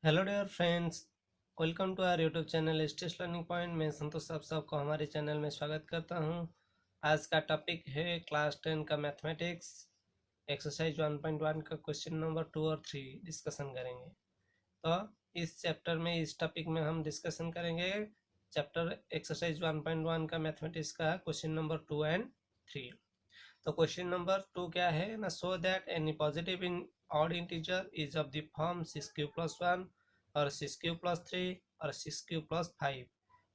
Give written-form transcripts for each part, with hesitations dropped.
Hello dear friends, welcome to our YouTube channel state learning point में संतोष आप सबको हमारे चैनल में स्वागत करता हूं। आज का टॉपिक है क्लास 10 का मैथमेटिक्स एक्सरसाइज 1.1 का क्वेश्चन नंबर 2 और 3 डिस्कशन करेंगे। तो इस चैप्टर में इस टॉपिक में हम डिस्कशन करेंगे चैप्टर एक्सरसाइज 1.1 का मैथमेटिक्स का क्वेश्चन नंबर 2 एंड 3। तो क्वेश्चन नंबर 2 क्या है ना, so that any positive in odd integer is of the form 6q+1 और 6q+3 और 6q+5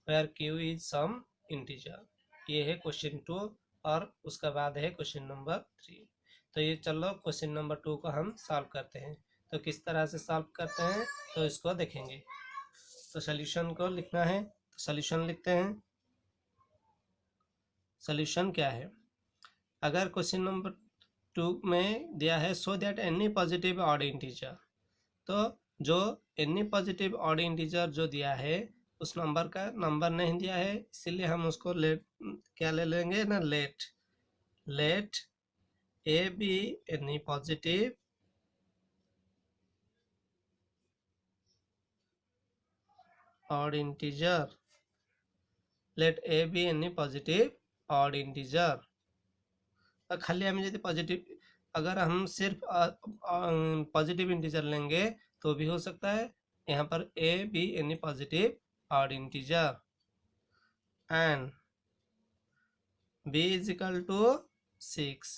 where q is some integer. ये है क्वेश्चन 2 और उसका बाद है क्वेश्चन नंबर 3। तो ये चलो क्वेश्चन नंबर 2 को हम सॉल्व करते हैं। तो किस तरह से सॉल्व करते हैं तो इसको देखेंगे। तो सॉल्यूशन को लिखना है, तो सॉल्यूशन लिखते हैं। सॉल्यूशन क्या है, अगर क्वेश्चन नंबर 2 में दिया है सो that any positive odd integer, तो जो एनी पॉजिटिव ऑड इंटीजर जो दिया है उस नंबर का नंबर नहीं दिया है, इसीलिए हम उसको लेट क्या ले लेंगे ना, let a B any positive odd integer, let a B any positive odd integer. खाली हमें यदि पॉजिटिव, अगर हम सिर्फ पॉजिटिव इंटीजर लेंगे तो भी हो सकता है। यहाँ पर a B any positive odd integer and b is equal to 6,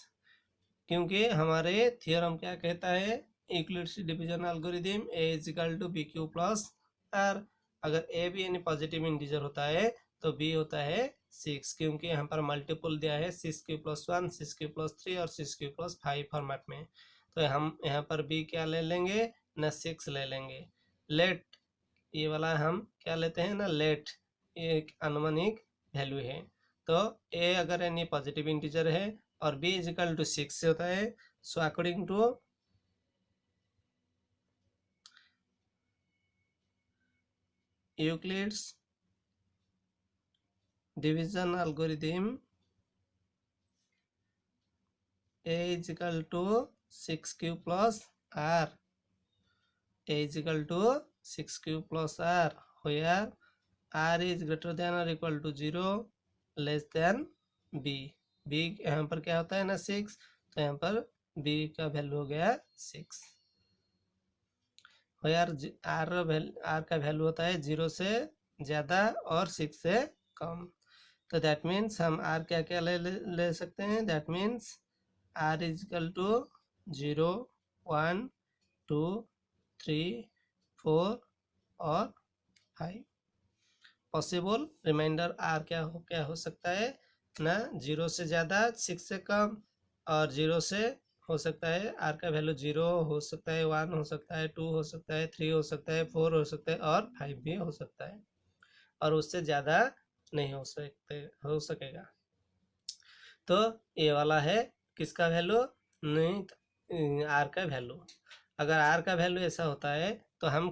क्योंकि हमारे थियोरम क्या कहता है, Euclid's division algorithm a is equal to b q plus r. अगर ए बी यानी पॉजिटिव इंटीजर होता है तो बी होता है 6, क्योंकि यहाँ पर मल्टीपल दिया है 6q+1 6q+3 और 6q+5 फॉर्मेट में। तो हम यहाँ पर बी क्या ले लेंगे ना, 6 ले लेंगे। लेट ये वाला हम क्या लेते हैं ना, लेट एक अनुमानिक वैल्यू है। तो ए अगर एनी पॉजिटिव इंटीजर है और b इज इक्वल टू 6 से होता है, so according to Euclid's division algorithm a is equal to 6q+r, a is equal to 6q+r where r is greater than or equal to 0 less than b। b यहाँ पर क्या होता है ना 6, तो यहाँ पर b का वैल्यू हो गया 6। यार r का वैल्यू होता है 0 से ज़्यादा और 6 से कम। तो दैट मीन्स हम r क्या क्या ले सकते हैं, that means r is equal to 0 1 2 3 4 और 5। पॉसिबल रिमाइंडर r क्या हो सकता है ना, 0 से ज़्यादा 6 से कम और 0 से हो सकता है r का वैल्यू 0 हो सकता है, 1 हो सकता है, 2 हो सकता है, 3 हो सकता है, 4 हो सकता है और 5 भी हो सकता है, और उससे ज़्यादा नहीं हो सकेगा। तो ये वाला है किसका वैल्यू, नहीं आर का वैल्यू। अगर आर का वैल्यू ऐसा होता है तो हम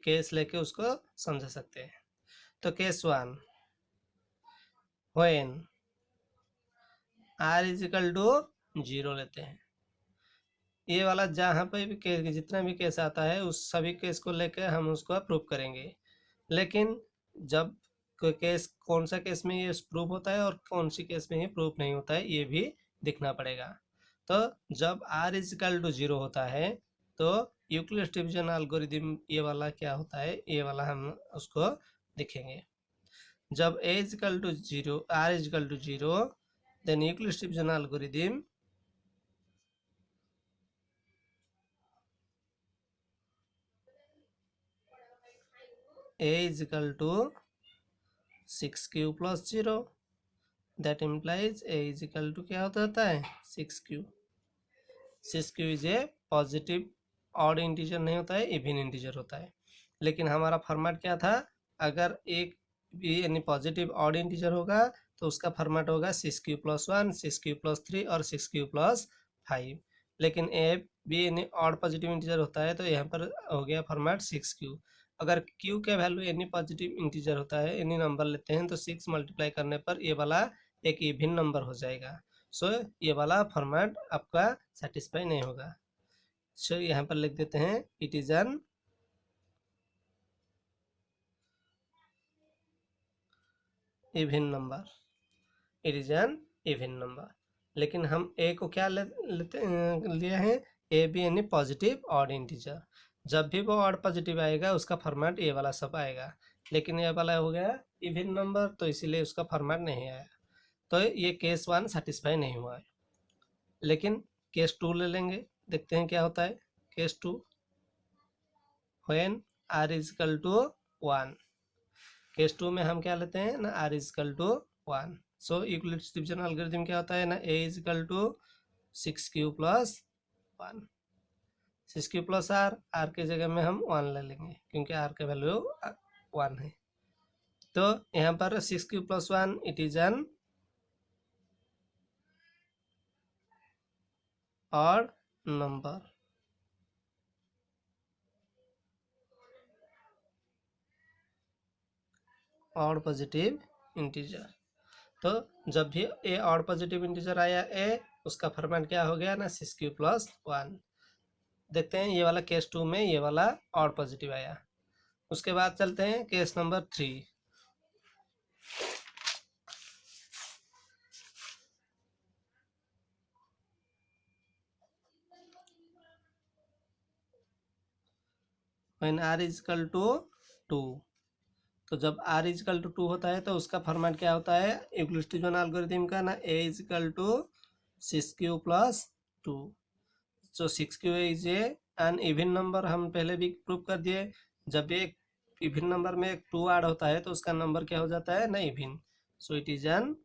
केस लेके उसको समझ सकते हैं। तो case 1, when r is equal to 0 लेते हैं। ये वाला जहाँ पे भी केस, जितना भी केस आता है उस सभी केस को लेकर हम उसको प्रूव करेंगे। लेकिन जब कोई केस, कौन सा केस में ये प्रूफ होता है और कौन सी केस में ये प्रूफ नहीं होता है, ये भी दिखना पड़ेगा। तो जब r इज इक्वल टू 0 होता है तो यूक्लिड्स डिवीजन एल्गोरिथम ये वाला क्या होता है, ये वाला हम उसको देखेंगे। जब a is equal to 0, r is equal to 0, then Euclid's division algorithm a is equal to 6q+0, that implies a is equal to क्या होता है 6q। 6q is a positive odd integer नहीं होता है, इवन इंटीजर होता है। लेकिन हमारा फॉर्मेट क्या था, अगर एक भी यानी पॉजिटिव ऑड इंटीजर होगा तो उसका फॉर्मेट होगा 6q+1 6q+3 और 6q+5। लेकिन ए बी यानी ऑड पॉजिटिव इंटीजर होता है तो यहाँ पर हो गया फॉर्मेट 6q। अगर q का वैल्यू एनी पॉजिटिव इंटीजर होता है, एनी नंबर लेते हैं तो 6 मल्टीप्लाई करने पर ये वाला एक इवन नंबर हो जाएगा। सो ये वाला फॉर्मेट आपका सेटिस्फाई नहीं होगा। सो यहाँ पर लिख देते हैं it is an even number, it is an even number. लेकिन हम ए को क्या लिए हैं, ए बी यानी पॉजिटिव ऑड इंटीजर। जब भी वो ऑड पॉजिटिव आएगा उसका फॉर्मेट ये वाला सब आएगा, लेकिन ये वाला हो गया इवन नंबर तो इसीलिए उसका फॉर्मेट नहीं आया। तो ये केस 1 सेटिस्फाई नहीं हुआ है। लेकिन केस 2 ले लेंगे, देखते हैं क्या होता है। Case 2, when r is equal to 1। Case 2 में हम क्या लेते हैं ना, r is equal to 1। So Euclid's division algorithm क्या होता है ना, a is equal to 6q plus 1। 6q plus r की जगह में हम 1 ले लेंगे क्योंकि r का वैल्यू 1 है। तो यहाँ पर 6q plus 1 it is an odd number. Odd positive integer. तो जब भी ए ऑड पॉजिटिव इंटीजर आया ए, उसका फॉर्मेट क्या हो गया ना, 6q प्लस 1। देखते हैं ये वाला केस 2 में ये वाला ऑड पॉजिटिव आया। उसके बाद चलते हैं case number 3। When r is equal to 2। तो जब r इज इक्वल टू 2 होता है तो उसका फॉर्मेट क्या होता है यूक्लिड्स डिवीजन एल्गोरिथम का ना, a is equal to 6q plus 2। So 6q is an even number, हम पहले भी प्रूव कर दिए। जब एक इवन नंबर में एक 2 ऐड होता है तो उसका नंबर क्या हो जाता है ना, even. So it is an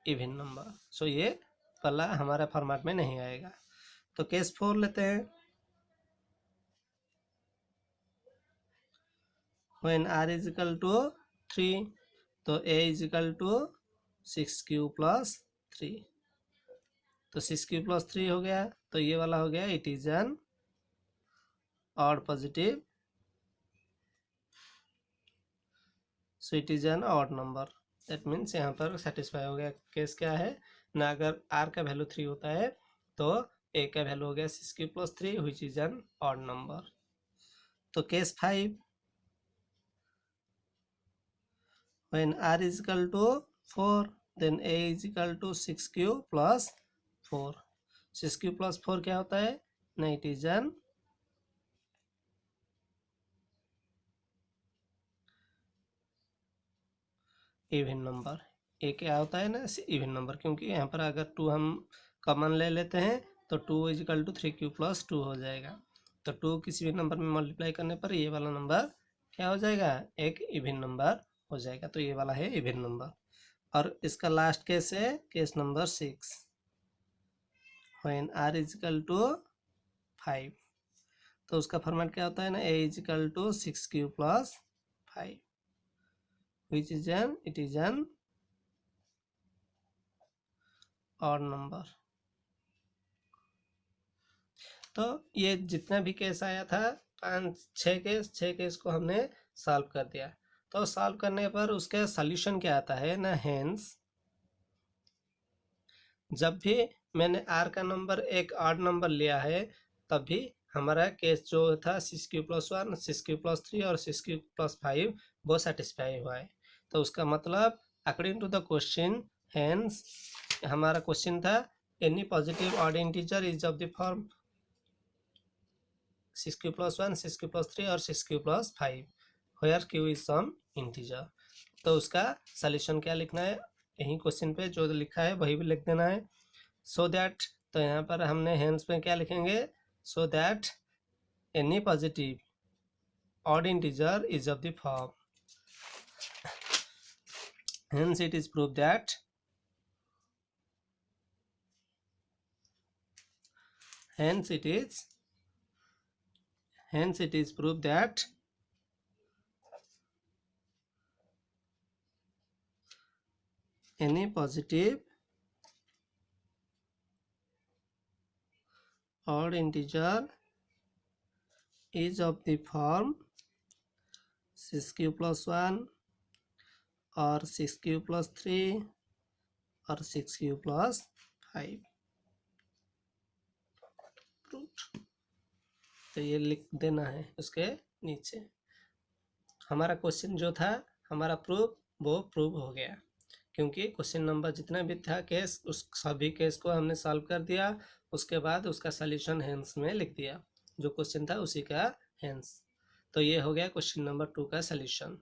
even number. So ये पहला हमारे फॉर्मेट में नहीं आएगा। तो केस 4 लेते हैं। When r is equal to 3, तो a is equal to 6q plus 3। तो 6q प्लस 3 हो गया, तो ये वाला हो गया it is an odd positive, so it is an odd number. That means यहाँ पर सेटिस्फाई हो गया। केस क्या है ना, अगर r का वैल्यू 3 होता है तो a का वैल्यू हो गया 6q plus 3 which is an odd number. तो case 5, when r is equal to 4 then a is equal to 6q plus 4। 6q plus 4 क्या होता है ना, it is an even number. ए क्या होता है ना, इवन नंबर, क्योंकि यहाँ पर अगर 2 हम कॉमन ले लेते हैं तो 2 is equal to 3q plus 2 हो जाएगा। तो 2 किसी भी नंबर में मल्टीप्लाई करने पर ये वाला नंबर क्या हो जाएगा, एक इवन नंबर हो जाएगा। तो ये वाला है इवन नंबर। और इसका लास्ट केस है case number 6, when r is equal to 5। तो उसका फॉर्मेट क्या होता है ना, a is equal to 6q plus 5 which is an it is an odd number. तो ये जितना भी केस आया था 6 केस को हमने सॉल्व कर दिया। तो सॉल्व करने पर उसका सॉल्यूशन क्या आता है ना, हेंस जब भी मैंने r का नंबर एक ऑड नंबर लिया है तब भी हमारा केस जो था 6q प्लस 1, 6q प्लस 3 और 6q प्लस 5 वो सेटिस्फाई हुआ है। तो उसका मतलब according to the question, hence हमारा क्वेश्चन था any positive odd integer is of the form 6q plus 1, 6q plus 3 और 6q plus 5 where q is some integer. तो उसका सॉल्यूशन क्या लिखना है, यही क्वेश्चन पे जो लिखा है वही भी लिख देना है। सो दैट, तो यहाँ पर हमने हेंस पे क्या लिखेंगे, सो that any positive odd integer is of the form, hence it is prove that hence it is proved that any positive odd integer is of the form 6q plus 1 or 6q plus 3 or 6q plus 5 proved। तो ये लिख देना है उसके नीचे। हमारा question जो था हमारा प्रूफ, वो प्रूव हो गया, क्योंकि क्वेश्चन नंबर जितना भी था केस, उस सभी केस को हमने सॉल्व कर दिया। उसके बाद उसका सॉल्यूशन हेंस में लिख दिया, जो क्वेश्चन था उसी का हेंस। तो ये हो गया क्वेश्चन नंबर 2 का सॉल्यूशन।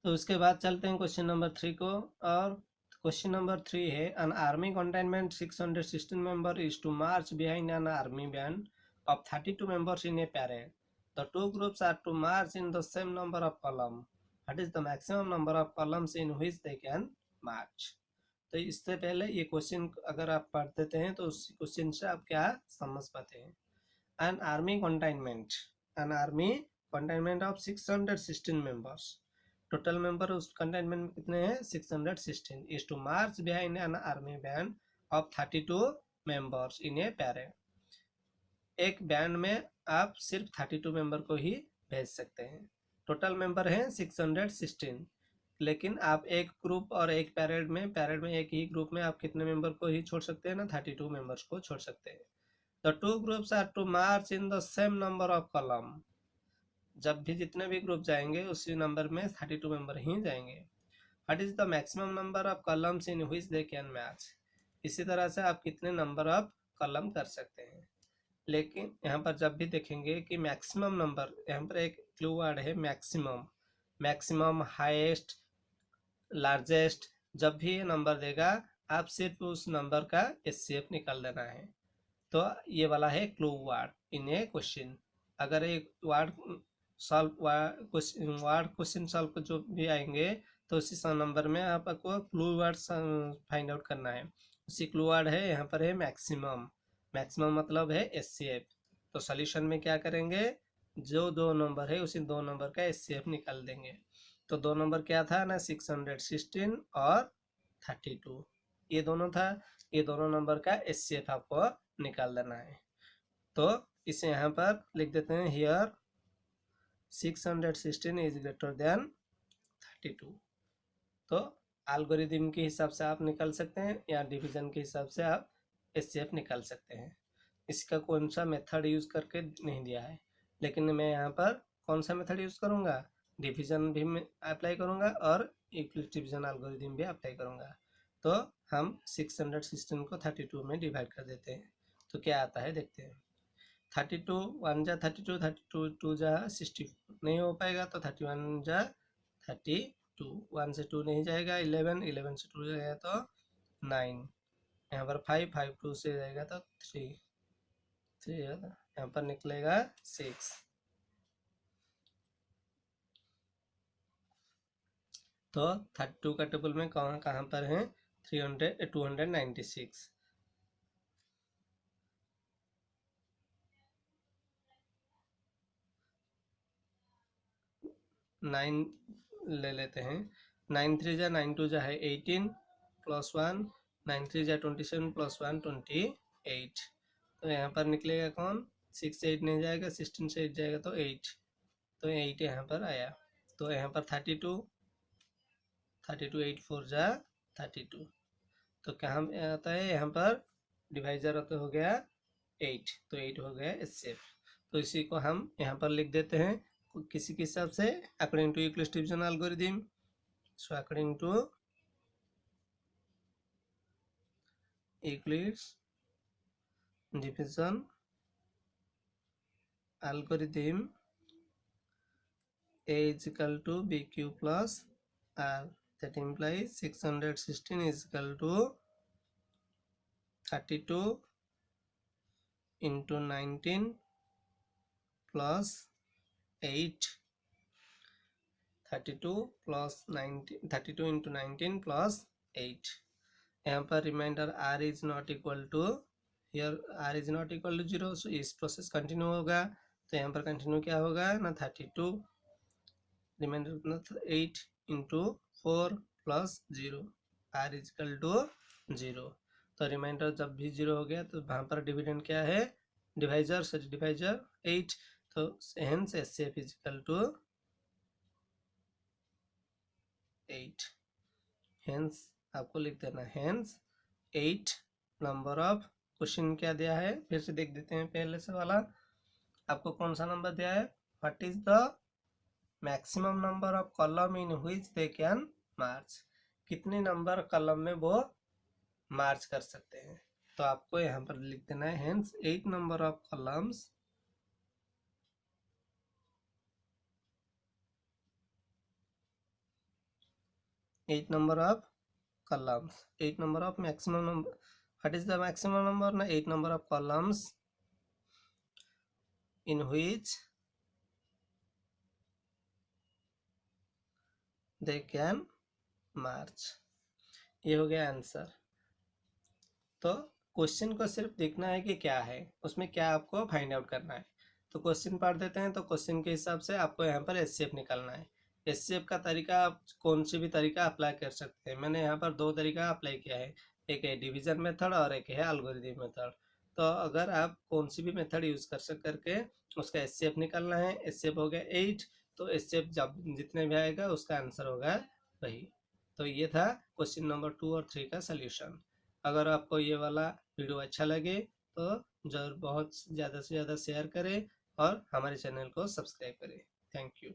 तो उसके बाद चलते हैं क्वेश्चन नंबर 3 को। और क्वेश्चन नंबर 3 है, an army contingent 616 member is to march behind an army band of 32 members in a parade. The two groups are to march in the same number of columns. What is the maximum number of columns in which they can march? तो इससे पहले ये question अगर आप पढ़ देते हैं तो उस क्वेश्चन से आप क्या समझ पाते हैं। An army containment of 616 members. Total member उस कंटेनमेंट में कितने हैं? 616 is to march behind an army band of 32 members in a parade. एक बैंड में आप सिर्फ 32 मेंबर को ही भेज सकते हैं। टोटल मेंबर हैं 616, लेकिन आप एक ग्रुप और एक पैरेड में एक ही ग्रुप में आप कितने मेंबर को ही छोड़ सकते हैं ना? 32 मेंबर्स को छोड़ सकते हैं। The two groups are to march in the same number of column. जब भी जितने भी ग्रुप जाएंगे उसी नंबर में 32 मेंबर ही जाएंगे। What is the maximum number of columns in which they can match. इसी तरह से आप कितने नंबर ऑफ कॉलम कर सकते हैं। लेकिन यहाँ पर जब भी देखेंगे कि मैक्सिमम नंबर, यहाँ पर एक क्लू वर्ड है मैक्सिमम, मैक्सिमम, हाईएस्ट, लार्जेस्ट, जब भी ये नंबर देगा आप सिर्फ उस नंबर का एचसीएफ निकाल देना है। तो ये वाला है clue word in A question. अगर एक वर्ड क्वेश्चन सॉल्व जो भी आएंगे तो उसी नंबर में आपको क्लू वर्ड फाइंड आउट करना है। उसी क्लू वर्ड है यहाँ पर है मैक्सिमम। मैक्सिमम मतलब है एचसीएफ। तो सॉल्यूशन में क्या करेंगे, जो दो नंबर है उसी दो नंबर का एचसीएफ निकाल देंगे। तो दो नंबर क्या था ना? 616 और 32, ये दोनों था। ये दोनों नंबर का एचसीएफ आपको निकाल देना है। तो इसे यहाँ पर लिख देते हैं, हियर 616 इज ग्रेटर देन 32। तो एल्गोरिथम के हिसाब से आप निकाल सकते हैं या डिवीजन के हिसाब से आप एचसीएफ निकाल सकते हैं। इसका कौन सा मेथड यूज करके नहीं दिया है, लेकिन मैं यहाँ पर कौन सा मेथड यूज करूँगा? डिवीजन भी अप्लाई करूँगा और यूक्लिड डिवीजन एल्गोरिथम भी अप्लाई करूँगा। तो हम 616 को 32 में डिवाइड कर देते हैं, तो क्या आता है देखते हैं। 32 1 जा 32, 32 2 जा 64, नहीं हो पाएगा तो 31 जा 32, 1 से 2 नहीं जाएगा, 11, 11 से 2 जाएगा तो 9, यहाँ पर 5, 5 2 से जाएगा तो 3, 3 यहाँ पर निकलेगा 6। तो 32 का टेबल में कहाँ पर है? 296। 9 ले लेते हैं। 9 3 जा 9 2 जा है 18 प्लस 1, 9 3 जा 27 प्लस 1 28। तो यहाँ पर निकलेगा कौन? 6 8 नहीं जाएगा, 16 से 8 जाएगा तो 8, तो 8 यहाँ पर आया। तो यहाँ पर 32 8 4 जा 32, तो कहाँ आता है? यहाँ पर डिवाइजर हो गया 8, तो 8 हो गया एचसीएफ। तो इसी को हम यहाँ पर लिख देते हैं किसी के हिसाब से, according to Euclid division algorithm. So according to Euclid division algorithm, A is equal to BQ plus R. That implies 616 is equal to 32 into 19 plus 8. 32 plus 19, 32 into 19 plus 8. यहाँ पर reminder R is not equal to, here R is not equal to 0, so इस process continue होगा। तो यहाँ पर continue क्या होगा ना? 32 remainder 8 into 4 plus 0, R is equal to 0। तो रिमाइंडर जब भी 0 हो गया तो वहाँ पर डिविडेंड क्या है? डिवाइजर, से डिवाइजर 8, तो hence HCF is equal to 8। Hence आपको लिख देना हेंस 8 नंबर ऑफ, क्वेश्चन क्या दिया है फिर से देख देते हैं पहले से वाला। आपको कौन सा नंबर दिया है, what is the maximum number of column in which they can march, कितने नंबर कॉलम में वो मार्च कर सकते हैं। तो आपको यहाँ पर लिख देना है hence 8 number of columns, 8 number of columns, 8 number of maximum number, what is the maximum number na 8 number of columns in which they can march। ये हो गया आंसर। तो क्वेश्चन को सिर्फ देखना है कि क्या है उसमें, क्या आपको फाइंड आउट करना है। तो क्वेश्चन पढ़ देते हैं। तो क्वेश्चन के हिसाब से आपको यहाँ पर एचसीएफ निकालना है। एचसीएफ का तरीका आप कौन सी भी तरीका अप्लाई कर सकते हैं। मैंने यहाँ पर दो तरीका अप्लाई किया है, एक है डिवीजन मेथड और एक है एल्गोरिथम मेथड। तो अगर आप कौन सी भी मेथड यूज करके उसका एचसीएफ निकालना है। एचसीएफ हो गया 8, तो एचसीएफ जब जितने भी आएगा उसका आंसर होगा वही। तो ये था क्वेश्चन नंबर 2 और 3 का सोल्यूशन। अगर आपको ये वाला वीडियो अच्छा लगे तो जरूर बहुत ज़्यादा से ज़्यादा शेयर करें और हमारे चैनल को सब्सक्राइब करें। Thank you.